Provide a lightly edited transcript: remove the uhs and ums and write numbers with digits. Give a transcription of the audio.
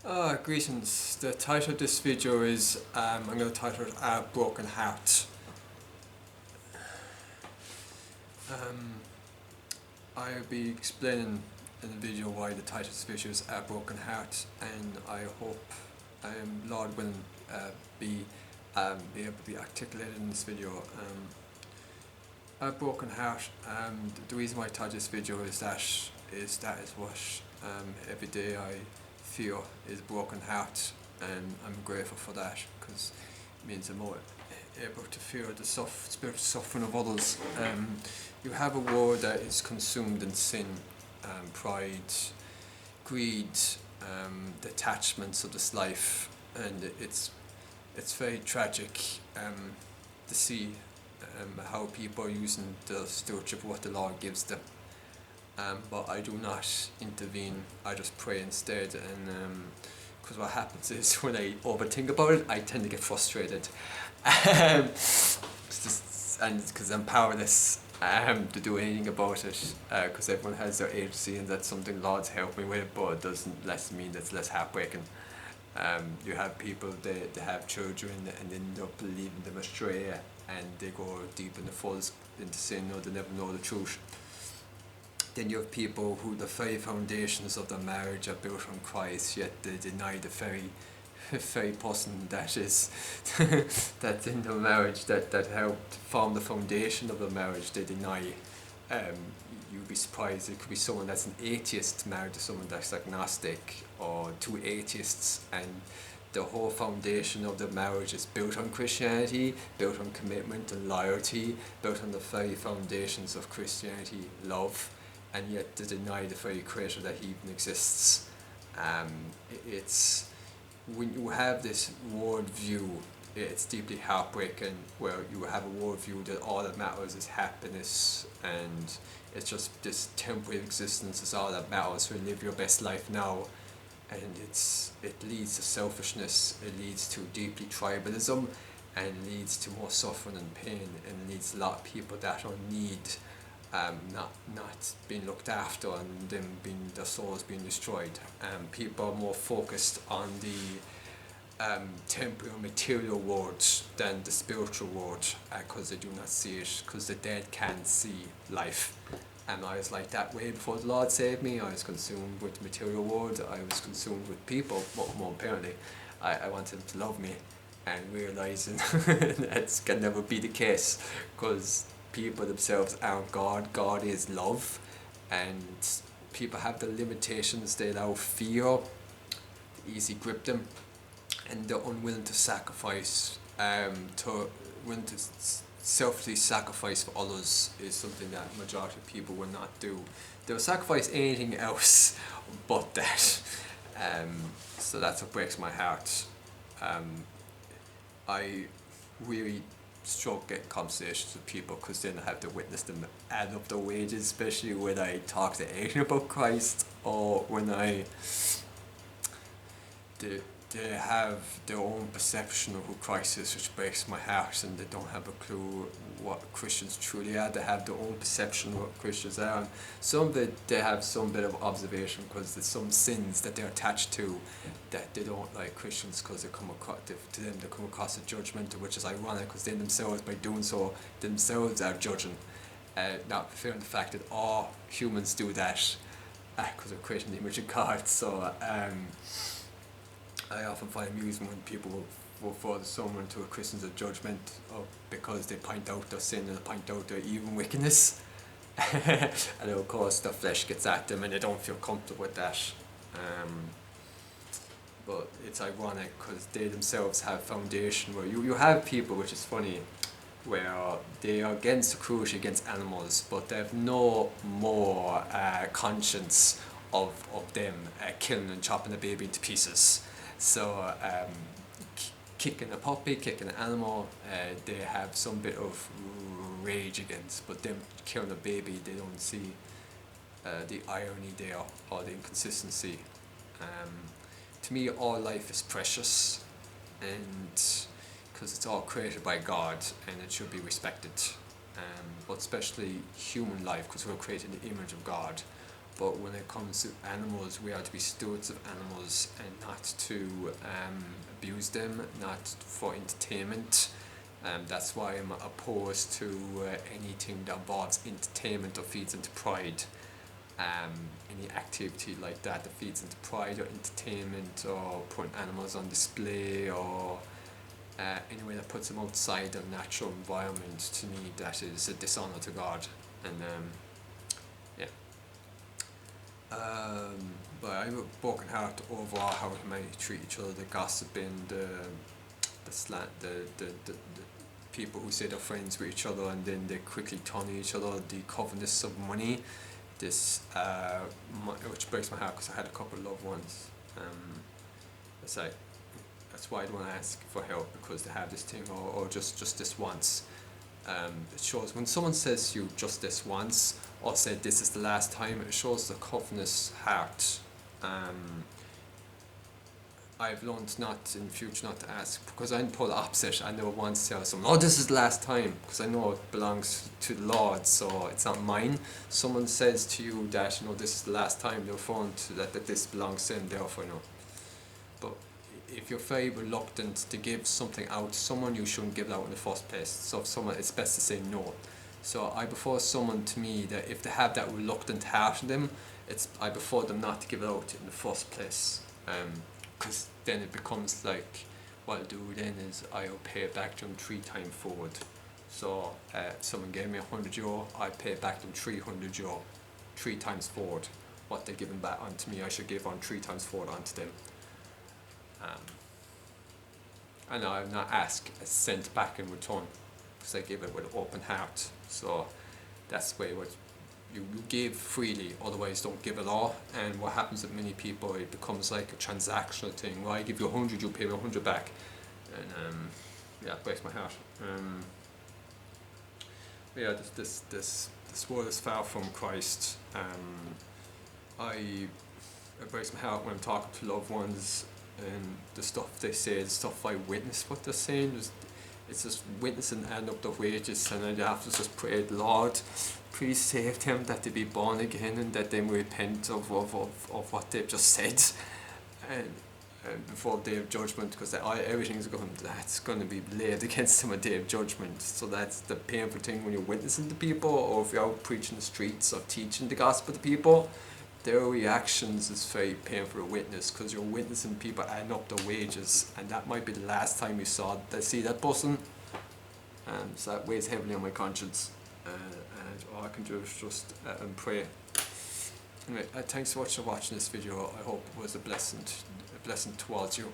Greetings. The title of this video is, I'm going to title it A Broken Heart. I'll be explaining in the video why the title of this video is A Broken Heart, and I hope, Lord willing, be able to be articulated in this video. A broken heart. The reason why I titled this video is that is what every day I feel is a broken heart, and I'm grateful for that because it means I'm more able to feel the spiritual suffering of others. You have a world that is consumed in sin, pride, greed, the attachments of this life, and it's very tragic to see how people are using the stewardship of what the Lord gives them. But I do not intervene, I just pray instead, and because what happens is when I overthink about it, I tend to get frustrated. And because I'm powerless to do anything about it, because everyone has their agency, and that's something Lord's helped me with, but it doesn't mean that's less heartbreaking. You have people, they have children and they end up leading them astray, and they go deep in the falls into sin, or they never know the truth. Then you have people who the very foundations of their marriage are built on Christ, yet they deny the very person that is that's in the marriage, that helped form the foundation of the marriage. They deny. You'd be surprised, it could be someone that's an atheist married to someone that's agnostic, or two atheists, and the whole foundation of the marriage is built on Christianity, built on commitment and loyalty, built on the very foundations of Christianity, love, and yet they deny the very creator that he even exists. It's when you have this world view, it's deeply heartbreaking, where you have a world view that all that matters is happiness, and it's just this temporary existence is all that matters, so live your best life now. And it leads to selfishness, it leads to deeply tribalism, and it leads to more suffering and pain, and it leads a lot of people that are in need, not being looked after, and them their souls being destroyed. People are more focused on the temporal material world than the spiritual world, because they do not see it, because the dead can't see life. And I was like that way before the Lord saved me. I was consumed with the material world, I was consumed with people, but more apparently I wanted them to love me, and realising that can never be the case, because people themselves aren't God. God is love, and people have the limitations. They allow fear to easily grip them, and they're unwilling to sacrifice, selflessly sacrifice for others is something that majority of people will not do. They'll sacrifice anything else but that. So that's what breaks my heart. I really struggle getting conversations with people, because then I have to witness them add up their wages, especially when I talk to anything about Christ, or when they have their own perception of who Christ is, which breaks my heart, and they don't have a clue what Christians truly are. They have their own perception of what Christians are, and some of it, they have some bit of observation, because there's some sins that they're attached to that they don't like Christians, because they come across, to them they come across as judgmental, which is ironic, because they themselves, by doing so, themselves are judging, not preferring the fact that all humans do that, because they're created in the image of God. So I often find amusement when people will refer someone to a Christian as judgment, because they point out their sin and point out their evil wickedness. And of course the flesh gets at them and they don't feel comfortable with that. But it's ironic, because they themselves have foundation, where you have people, which is funny, where they are against the cruelty against animals, but they have no more conscience of them killing and chopping a baby into pieces. So kicking a puppy, kicking an animal, they have some bit of rage against, but them killing a baby, they don't see the irony there, or the inconsistency. To me, all life is precious, and because it's all created by God, and it should be respected. But especially human life, because we're created in the image of God. but when it comes to animals, we are to be stewards of animals and not to abuse them, not for entertainment. That's why I'm opposed to anything that involves entertainment or feeds into pride. Any activity like that feeds into pride or entertainment, or putting animals on display, or any way that puts them outside their natural environment, to me that is a dishonour to God. And yeah. But I have a broken heart over how humanity treat each other, the gossiping, the slant, the people who say they're friends with each other and then they quickly turn on each other, the covetousness of money, this which breaks my heart because I had a couple of loved ones. That's why I don't want to ask for help, because they have this thing, or just this once. It shows when someone says to you just this once, or said this is the last time, it shows the covetous heart. I've learned not in future not to ask, because I'm the opposite. I never once tell someone, oh, this is the last time, because I know it belongs to the Lord, so it's not mine. Someone says to you that, this is the last time, they're referring to that this belongs to them, therefore no. But if you're very reluctant to give something out to someone, you shouldn't give it out in the first place. So if someone, it's best to say no. So I prefer someone to me that if they have that reluctant heart in them, I prefer them not to give it out in the first place. Because then it becomes like, what I'll do then is I'll pay it back to them 3 times forward. So someone gave me €100, I pay back them €300, 3 times forward. What they're giving back onto me, I should give on 3 times forward onto them. And I'll not ask a cent back in return, because I give it with an open heart. So that's the way what you give freely, otherwise don't give at all. And what happens with many people, it becomes like a transactional thing. Well, I give you 100, you pay me 100 back, and yeah, it breaks my heart. Yeah, this world is far from Christ. It breaks my heart when I'm talking to loved ones, and the stuff they say, the stuff I witness what they're saying, it's just witnessing adding up their wages, and I have to just pray, Lord, please save them, that they be born again, and that they may repent of what they've just said, and before the day of judgment, because everything's that's going to be laid against them a day of judgment. So that's the painful thing when you're witnessing to people, or if you're out preaching the streets or teaching the gospel to people. Their reactions is very painful to witness, because you're witnessing people adding up their wages, and that might be the last time you see that person. So that weighs heavily on my conscience, and all I can do is just pray. Anyway, thanks so much for watching this video. I hope it was a blessing towards you.